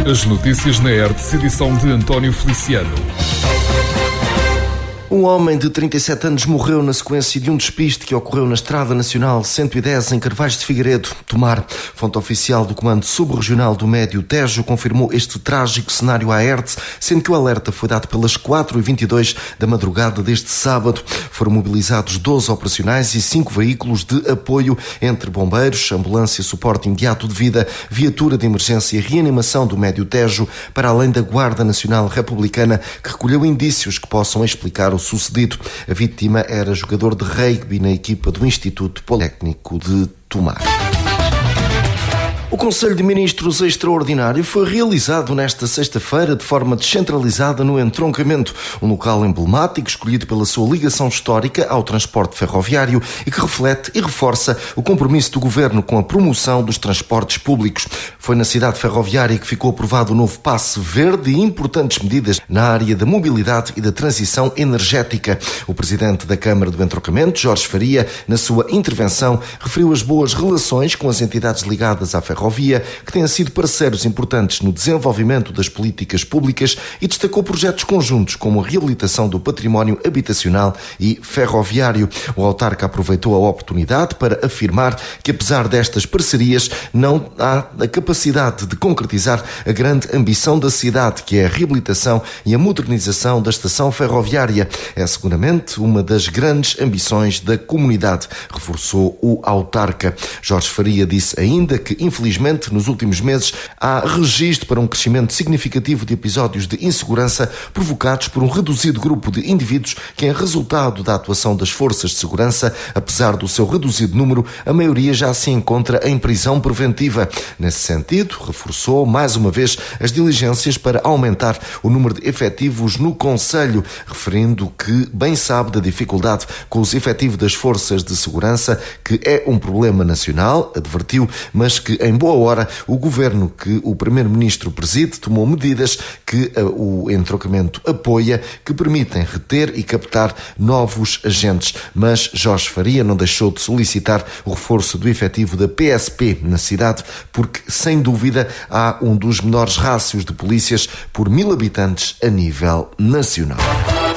As notícias na Hertz, edição de António Feliciano. Um homem de 37 anos morreu na sequência de um despiste que ocorreu na Estrada Nacional 110 em Carvalhos de Figueiredo, Tomar. Fonte oficial do Comando Subregional do Médio Tejo confirmou este trágico cenário à Hertz, sendo que o alerta foi dado pelas 4h22 da madrugada deste sábado. Foram mobilizados 12 operacionais e 5 veículos de apoio, entre bombeiros, ambulância, suporte imediato de vida, viatura de emergência e reanimação do Médio Tejo, para além da Guarda Nacional Republicana, que recolheu indícios que possam explicar o sucedido. A vítima era jogador de rugby na equipa do Instituto Politécnico de Tomar. O Conselho de Ministros Extraordinário foi realizado nesta sexta-feira de forma descentralizada no Entroncamento, um local emblemático escolhido pela sua ligação histórica ao transporte ferroviário e que reflete e reforça o compromisso do Governo com a promoção dos transportes públicos. Foi na cidade ferroviária que ficou aprovado o novo passe verde e importantes medidas na área da mobilidade e da transição energética. O Presidente da Câmara do Entroncamento, Jorge Faria, na sua intervenção, referiu as boas relações com as entidades ligadas à ferrovia, que têm sido parceiros importantes no desenvolvimento das políticas públicas, e destacou projetos conjuntos como a reabilitação do património habitacional e ferroviário. O autarca aproveitou a oportunidade para afirmar que, apesar destas parcerias, não há a capacidade de concretizar a grande ambição da cidade, que é a reabilitação e a modernização da estação ferroviária. É seguramente uma das grandes ambições da comunidade, reforçou o autarca. Jorge Faria disse ainda que, infelizmente, nos últimos meses, há registro para um crescimento significativo de episódios de insegurança provocados por um reduzido grupo de indivíduos que, em resultado da atuação das forças de segurança, apesar do seu reduzido número, a maioria já se encontra em prisão preventiva. Nesse sentido, reforçou mais uma vez as diligências para aumentar o número de efetivos no Conselho, referindo que bem sabe da dificuldade com os efetivos das forças de segurança, que é um problema nacional, advertiu, mas que em boa hora o Governo que o Primeiro-Ministro preside tomou medidas que o Entroncamento apoia, que permitem reter e captar novos agentes. Mas Jorge Faria não deixou de solicitar o reforço do efetivo da PSP na cidade, porque, sem dúvida, há um dos menores rácios de polícias por 1000 habitantes a nível nacional.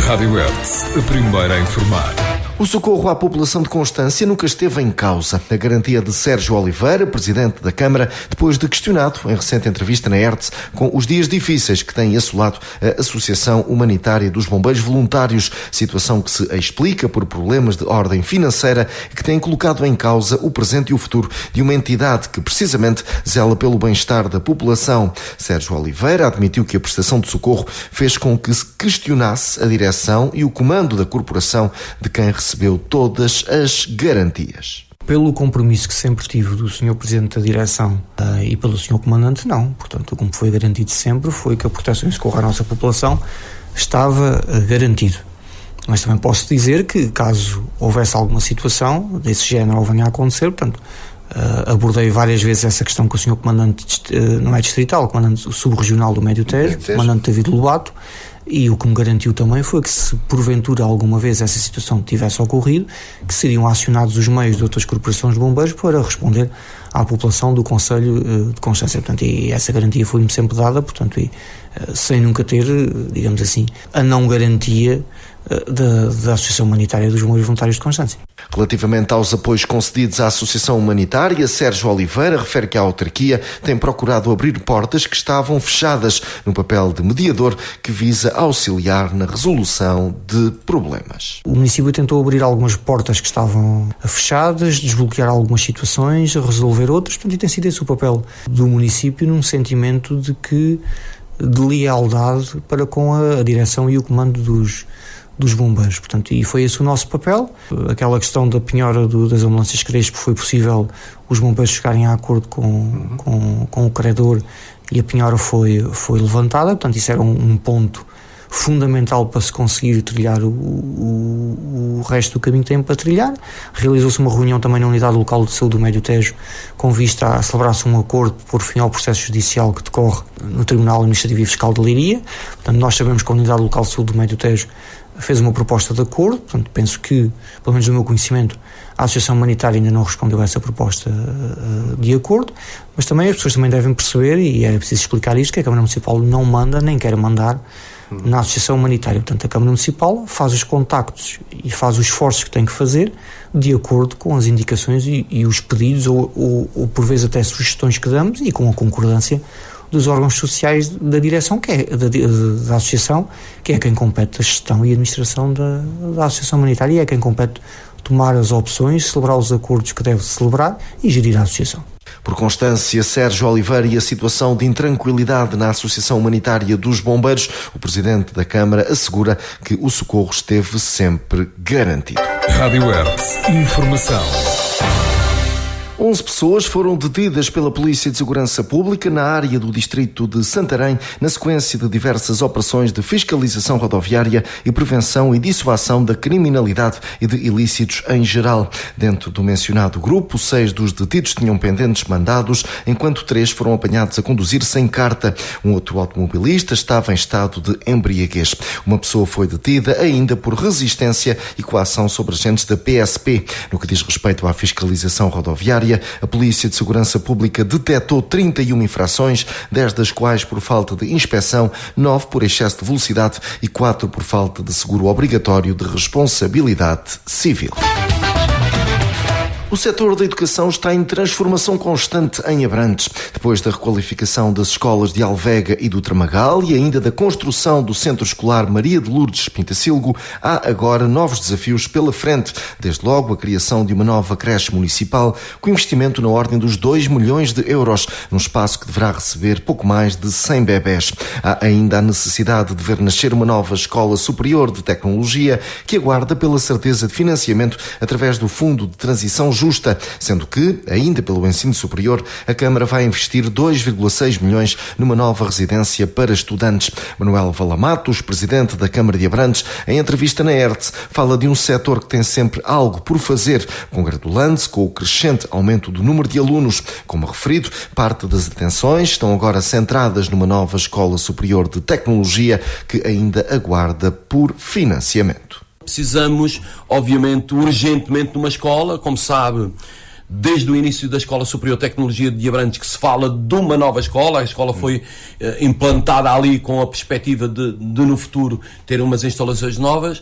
Rádio Hertz, a primeira a informar. O socorro à população de Constância nunca esteve em causa. A garantia de Sérgio Oliveira, Presidente da Câmara, depois de questionado em recente entrevista na Hertz com os dias difíceis que tem assolado a Associação Humanitária dos Bombeiros Voluntários, situação que se explica por problemas de ordem financeira e que tem colocado em causa o presente e o futuro de uma entidade que precisamente zela pelo bem-estar da população. Sérgio Oliveira admitiu que a prestação de socorro fez com que se questionasse a direção e o comando da corporação, de quem recebeu todas as garantias. Pelo compromisso que sempre tive do Sr. Presidente da Direção e pelo Sr. Comandante, não. Portanto, como foi garantido sempre, foi que a proteção e socorro à nossa população estava garantido. Mas também posso dizer que, caso houvesse alguma situação desse género ou venha a acontecer, portanto, abordei várias vezes essa questão com o Sr. Comandante, não é distrital, o Comandante Subregional do Médio Tejo, o Comandante David Lobato, e o que me garantiu também foi que, se porventura alguma vez essa situação tivesse ocorrido, que seriam acionados os meios de outras corporações de bombeiros para responder à população do Conselho de Constância. Portanto, e essa garantia foi-me sempre dada, portanto, e sem nunca ter, digamos assim, a não garantia da Associação Humanitária dos Bombeiros Voluntários de Constância. Relativamente aos apoios concedidos à Associação Humanitária, Sérgio Oliveira refere que a autarquia tem procurado abrir portas que estavam fechadas, no papel de mediador que visa auxiliar na resolução de problemas. O município tentou abrir algumas portas que estavam fechadas, desbloquear algumas situações, resolver outras, portanto, e tem sido esse o papel do município, num sentimento de lealdade para com a direção e o comando dos bombeiros, portanto, e foi esse o nosso papel. Aquela questão da penhora das ambulâncias Crespo, foi possível os bombeiros chegarem a acordo com o credor e a penhora foi levantada, portanto, isso era um ponto fundamental para se conseguir trilhar o resto do caminho que tem para trilhar. Realizou-se uma reunião também na Unidade Local de Saúde do Médio Tejo, com vista a celebrar-se um acordo por fim ao processo judicial que decorre no Tribunal Administrativo e Fiscal de Leiria. Portanto, nós sabemos que a Unidade Local de Saúde do Médio Tejo fez uma proposta de acordo, portanto penso que, pelo menos no meu conhecimento, a Associação Humanitária ainda não respondeu a essa proposta de acordo, mas também as pessoas também devem perceber, e é preciso explicar isto, que a Câmara Municipal não manda, nem quer mandar na Associação Humanitária. Portanto, a Câmara Municipal faz os contactos e faz os esforços que tem que fazer de acordo com as indicações e os pedidos ou por vezes até sugestões que damos e com a concordância dos órgãos sociais da direção, que é da Associação, que é quem compete a gestão e a administração da Associação Humanitária e é quem compete tomar as opções, celebrar os acordos que deve celebrar e gerir a Associação. Por Constância Sérgio Oliveira e a situação de intranquilidade na Associação Humanitária dos Bombeiros, o Presidente da Câmara assegura que o socorro esteve sempre garantido. Rádio Hertz. Informação. 11 pessoas foram detidas pela Polícia de Segurança Pública na área do distrito de Santarém, na sequência de diversas operações de fiscalização rodoviária e prevenção e dissuasão da criminalidade e de ilícitos em geral. Dentro do mencionado grupo, 6 dos detidos tinham pendentes mandados, enquanto 3 foram apanhados a conduzir sem carta. Um outro automobilista estava em estado de embriaguez. Uma pessoa foi detida ainda por resistência e coação sobre agentes da PSP. No que diz respeito à fiscalização rodoviária, a Polícia de Segurança Pública detectou 31 infrações, 10 das quais por falta de inspeção, 9 por excesso de velocidade e 4 por falta de seguro obrigatório de responsabilidade civil. O setor da educação está em transformação constante em Abrantes. Depois da requalificação das escolas de Alvega e do Tramagal e ainda da construção do Centro Escolar Maria de Lourdes Pintacilgo, há agora novos desafios pela frente. Desde logo a criação de uma nova creche municipal com investimento na ordem dos 2 milhões de euros, num espaço que deverá receber pouco mais de 100 bebés. Há ainda a necessidade de ver nascer uma nova Escola Superior de Tecnologia que aguarda pela certeza de financiamento através do Fundo de Transição Justa, sendo que, ainda pelo ensino superior, a Câmara vai investir 2,6 milhões numa nova residência para estudantes. Manuel Valamatos, presidente da Câmara de Abrantes, em entrevista na Hertz, fala de um setor que tem sempre algo por fazer, congratulando-se com o crescente aumento do número de alunos. Como referido, parte das atenções estão agora centradas numa nova Escola Superior de Tecnologia que ainda aguarda por financiamento. Precisamos, obviamente, urgentemente de uma escola, como sabe, desde o início da Escola Superior de Tecnologia de Abrantes que se fala de uma nova escola. A escola foi implantada ali com a perspectiva de no futuro ter umas instalações novas.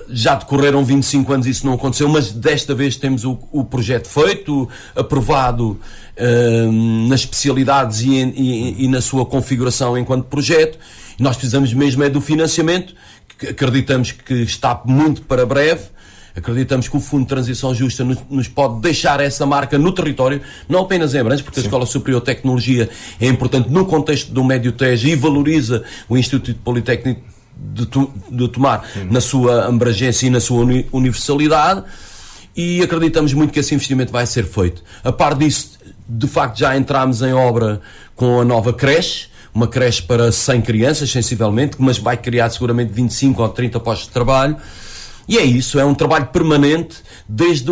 Já decorreram 25 anos e isso não aconteceu, mas desta vez temos o projeto feito, aprovado nas especialidades e na sua configuração enquanto projeto. Nós precisamos mesmo é do financiamento, que acreditamos que está muito para breve. Acreditamos que o Fundo de Transição Justa nos pode deixar essa marca no território, não apenas em Abrantes, porque a Escola Superior de Tecnologia é importante no contexto do Médio Tejo e valoriza o Instituto Politécnico de Tomar na sua abrangência e na sua universalidade, e acreditamos muito que esse investimento vai ser feito. A par disso, de facto, já entramos em obra com a nova creche, uma creche para 100 crianças, sensivelmente, mas vai criar seguramente 25 ou 30 postos de trabalho. E é isso, é um trabalho permanente, desde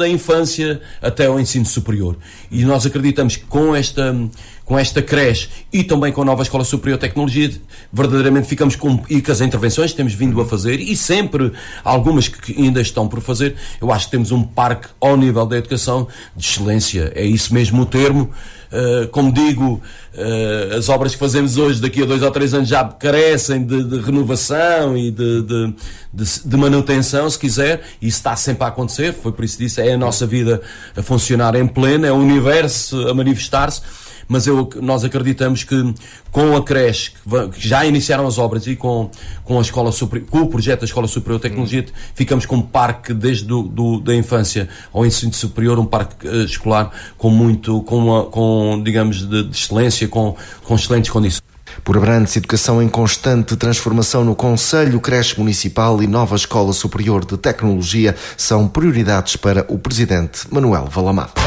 a infância até ao ensino superior. E nós acreditamos que com esta creche e também com a nova Escola Superior de Tecnologia, verdadeiramente ficamos e com as intervenções que temos vindo a fazer, e sempre algumas que ainda estão por fazer, eu acho que temos um parque ao nível da educação de excelência. É isso mesmo o termo. Como digo, as obras que fazemos hoje, daqui a 2 ou 3 anos, já carecem de renovação e de manutenção, se quiser, e isso está sempre a acontecer. Foi por isso que disse, é a nossa vida a funcionar em pleno, é o universo a manifestar-se. Mas nós acreditamos que com a creche, que já iniciaram as obras, e com o projeto da Escola Superior de Tecnologia, ficamos com um parque desde da infância ao ensino superior, um parque escolar digamos, de excelência, com excelentes condições. Por Abrantes, educação em constante transformação no Conselho, creche municipal e nova Escola Superior de Tecnologia são prioridades para o Presidente Manuel Valamato.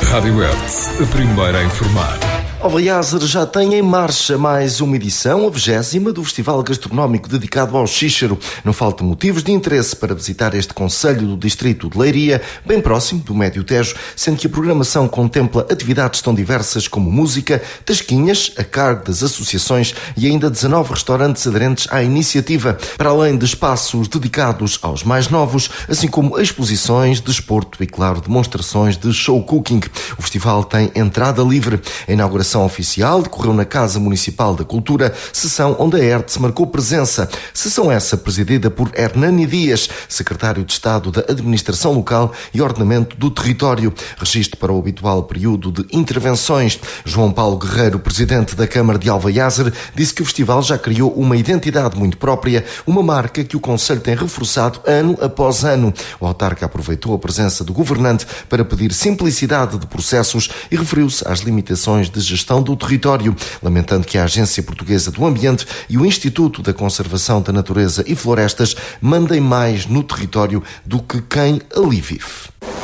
Rádio Hertz, a primeira a informar. Alvaiazer já tem em marcha mais uma edição, a 20ª, do Festival Gastronómico dedicado ao Xíxaro. Não faltam motivos de interesse para visitar este concelho do distrito de Leiria, bem próximo do Médio Tejo, sendo que a programação contempla atividades tão diversas como música, tasquinhas, a cargo das associações e ainda 19 restaurantes aderentes à iniciativa, para além de espaços dedicados aos mais novos, assim como exposições, desporto e, claro, demonstrações de show cooking. O festival tem entrada livre. A inauguração oficial decorreu na Casa Municipal da Cultura, sessão onde a ERTS marcou presença. Sessão essa presidida por Hernani Dias, secretário de Estado da Administração Local e Ordenamento do Território. Registro para o habitual período de intervenções. João Paulo Guerreiro, presidente da Câmara de Alvaiazer, disse que o festival já criou uma identidade muito própria, uma marca que o concelho tem reforçado ano após ano. O autarca aproveitou a presença do governante para pedir simplicidade de processos e referiu-se às limitações de gestão do território, lamentando que a Agência Portuguesa do Ambiente e o Instituto da Conservação da Natureza e Florestas mandem mais no território do que quem ali vive.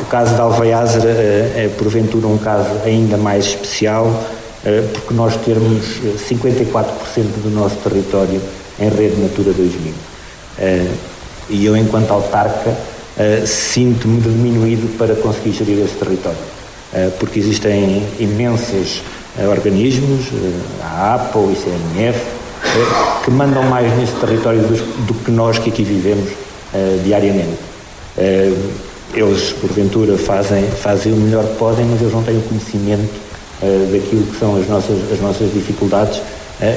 O caso de Alvaiazer é porventura um caso ainda mais especial, porque nós temos 54% do nosso território em rede Natura 2000. E eu, enquanto autarca, sinto-me diminuído para conseguir gerir esse território, porque existem imensos organismos, a APA, o ICNF, que mandam mais nesse território do que nós que aqui vivemos diariamente. Eles, porventura, fazem o melhor que podem, mas eles não têm o conhecimento daquilo que são as nossas dificuldades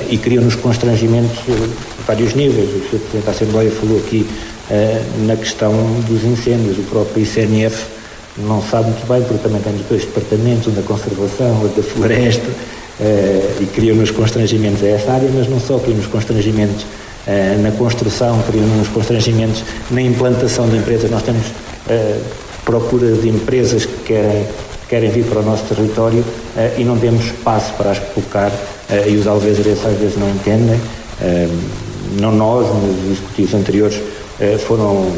e criam-nos constrangimentos a vários níveis. O Sr. Presidente da Assembleia falou aqui na questão dos incêndios. O próprio ICNF não sabe muito bem, porque também temos dois departamentos, um da conservação, outro da floresta, e criam-nos constrangimentos a essa área, mas não só, criam-nos constrangimentos na construção, criam-nos constrangimentos na implantação de empresas. Nós temos procura de empresas que querem vir para o nosso território e não temos espaço para as colocar, e os alvezarenses às vezes não entendem, não nós, mas os executivos anteriores foram,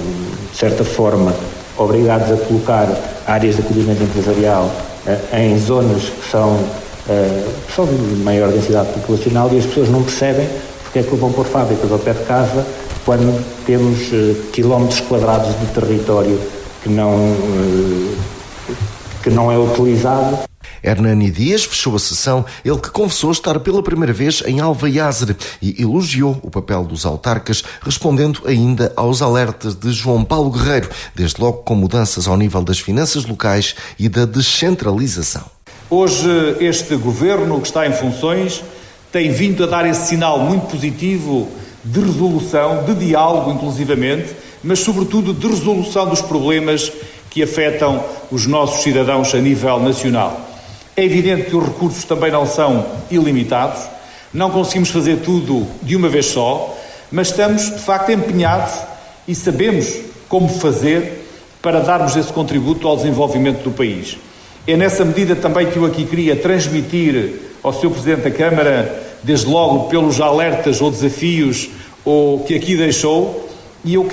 de certa forma, obrigados a colocar áreas de acolhimento empresarial em zonas que são de maior densidade populacional, e as pessoas não percebem porque é que vão pôr fábricas ao pé de casa quando temos quilómetros quadrados de território que não é utilizado. Hernani Dias fechou a sessão, ele que confessou estar pela primeira vez em Alvaiazer e elogiou o papel dos autarcas, respondendo ainda aos alertas de João Paulo Guerreiro, desde logo com mudanças ao nível das finanças locais e da descentralização. Hoje este governo que está em funções tem vindo a dar esse sinal muito positivo de resolução, de diálogo inclusivamente, mas sobretudo de resolução dos problemas que afetam os nossos cidadãos a nível nacional. É evidente que os recursos também não são ilimitados, não conseguimos fazer tudo de uma vez só, mas estamos de facto empenhados e sabemos como fazer para darmos esse contributo ao desenvolvimento do país. É nessa medida também que eu aqui queria transmitir ao Sr. Presidente da Câmara, desde logo pelos alertas ou desafios que aqui deixou, e eu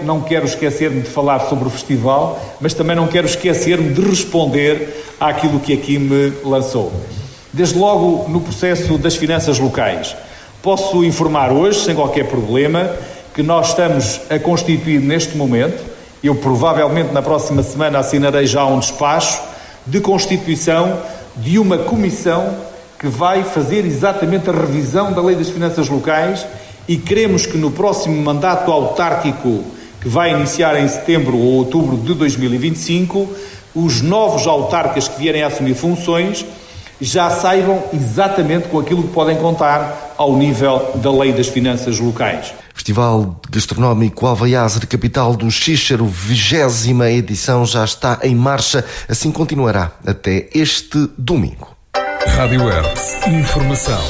não quero esquecer-me de falar sobre o festival, mas também não quero esquecer-me de responder àquilo que aqui me lançou. Desde logo, no processo das finanças locais, posso informar hoje, sem qualquer problema, que nós estamos a constituir neste momento, eu provavelmente na próxima semana assinarei já um despacho de constituição de uma comissão que vai fazer exatamente a revisão da Lei das Finanças Locais, e queremos que no próximo mandato autárquico, que vai iniciar em setembro ou outubro de 2025, os novos autarcas que vierem a assumir funções já saibam exatamente com aquilo que podem contar ao nível da Lei das Finanças Locais. Festival Gastronómico Alvaiazer, capital do Xíxaro, 20ª edição já está em marcha, assim continuará até este domingo. Rádio ERTS. Informação.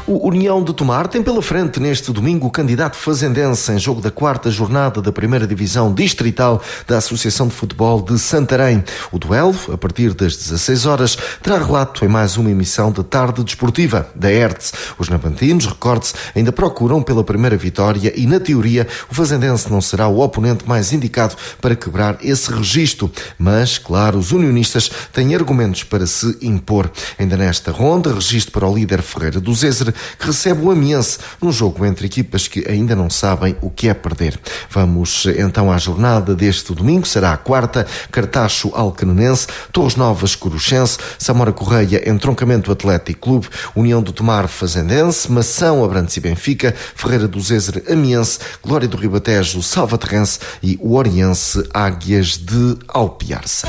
O União de Tomar tem pela frente neste domingo o candidato fazendense em jogo da 4ª jornada da 1ª Divisão Distrital da Associação de Futebol de Santarém. O duelo, a partir das 16 horas, terá relato em mais uma emissão da Tarde Desportiva da Hertz. Os navantinos, recorde-se, ainda procuram pela primeira vitória e, na teoria, o fazendense não será o oponente mais indicado para quebrar esse registro. Mas, claro, os unionistas têm argumentos para se impor. Ainda nesta ronda, registro para o líder Ferreira do Zézer, que recebe o Amiense num jogo entre equipas que ainda não sabem o que é perder. Vamos então à jornada deste domingo. Será a 4ª, Cartacho Alcanenense, Torres Novas Coruchense, Samora Correia Entroncamento Atlético Clube, União do Tomar Fazendense, Mação Abrantes e Benfica, Ferreira do Zézer Amiense, Glória do Ribatejo Salvaterrense e o Oriense Águias de Alpiarça.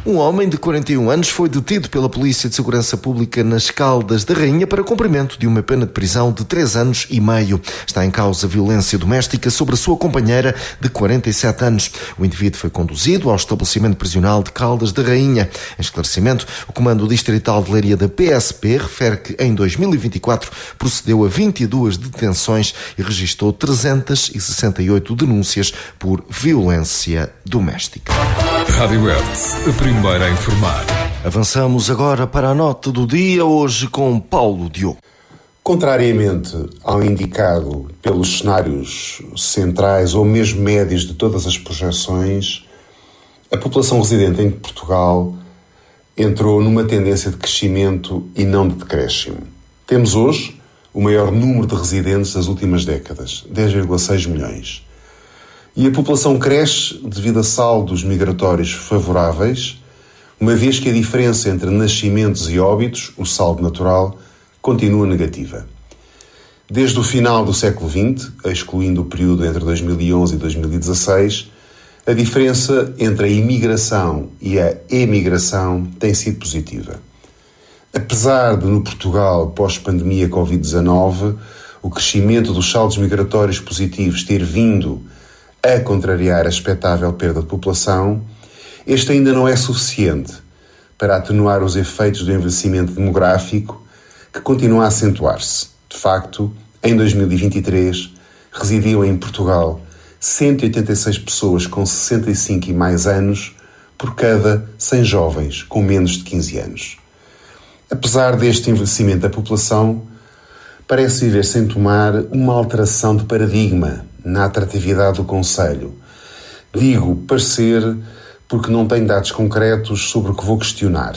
Um homem de 41 anos foi detido pela Polícia de Segurança Pública nas Caldas da Rainha para cumprimento de uma pena de prisão de 3 anos e meio. Está em causa violência doméstica sobre a sua companheira de 47 anos. O indivíduo foi conduzido ao estabelecimento prisional de Caldas da Rainha. Em esclarecimento, o Comando Distrital de Leiria da PSP refere que em 2024 procedeu a 22 detenções e registrou 368 denúncias por violência doméstica. Rádio Hertz, a primeira a informar. Avançamos agora para a nota do dia, hoje com Paulo Diogo. Contrariamente ao indicado pelos cenários centrais ou mesmo médios de todas as projeções, a população residente em Portugal entrou numa tendência de crescimento e não de decréscimo. Temos hoje o maior número de residentes das últimas décadas, 10,6 milhões. E a população cresce devido a saldos migratórios favoráveis, uma vez que a diferença entre nascimentos e óbitos, o saldo natural, continua negativa. Desde o final do século XX, excluindo o período entre 2011 e 2016, a diferença entre a imigração e a emigração tem sido positiva. Apesar de, no Portugal, pós-pandemia Covid-19, o crescimento dos saldos migratórios positivos ter vindo a contrariar a expectável perda de população, este ainda não é suficiente para atenuar os efeitos do envelhecimento demográfico que continua a acentuar-se. De facto, em 2023, residiam em Portugal 186 pessoas com 65 e mais anos por cada 100 jovens com menos de 15 anos. Apesar deste envelhecimento da população, parece viver-se em Tomar uma alteração de paradigma na atratividade do concelho. Digo parecer porque não tenho dados concretos sobre o que vou questionar.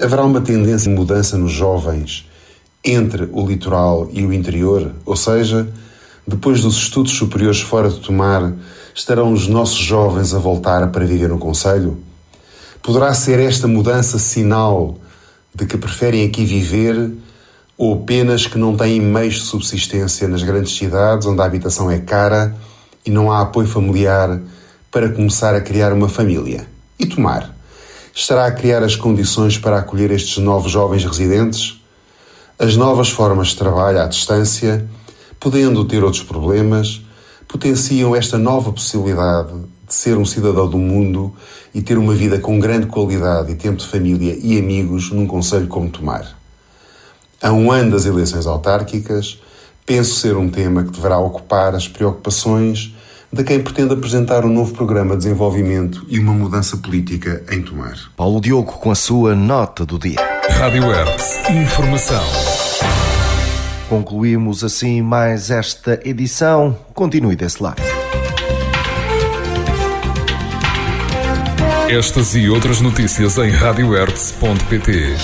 Haverá uma tendência de mudança nos jovens entre o litoral e o interior? Ou seja, depois dos estudos superiores fora de Tomar, estarão os nossos jovens a voltar para viver no concelho? Poderá ser esta mudança sinal de que preferem aqui viver ou apenas que não têm meios de subsistência nas grandes cidades, onde a habitação é cara e não há apoio familiar para começar a criar uma família? E Tomar estará a criar as condições para acolher estes novos jovens residentes? As novas formas de trabalho à distância, podendo ter outros problemas, potenciam esta nova possibilidade de ser um cidadão do mundo e ter uma vida com grande qualidade e tempo de família e amigos num concelho como Tomar. A um ano das eleições autárquicas, penso ser um tema que deverá ocupar as preocupações de quem pretende apresentar um novo programa de desenvolvimento e uma mudança política em Tomar. Paulo Diogo com a sua nota do dia. Rádio Hertz, informação. Concluímos assim mais esta edição. Continue desse lado. Estas e outras notícias em radiohertz.pt.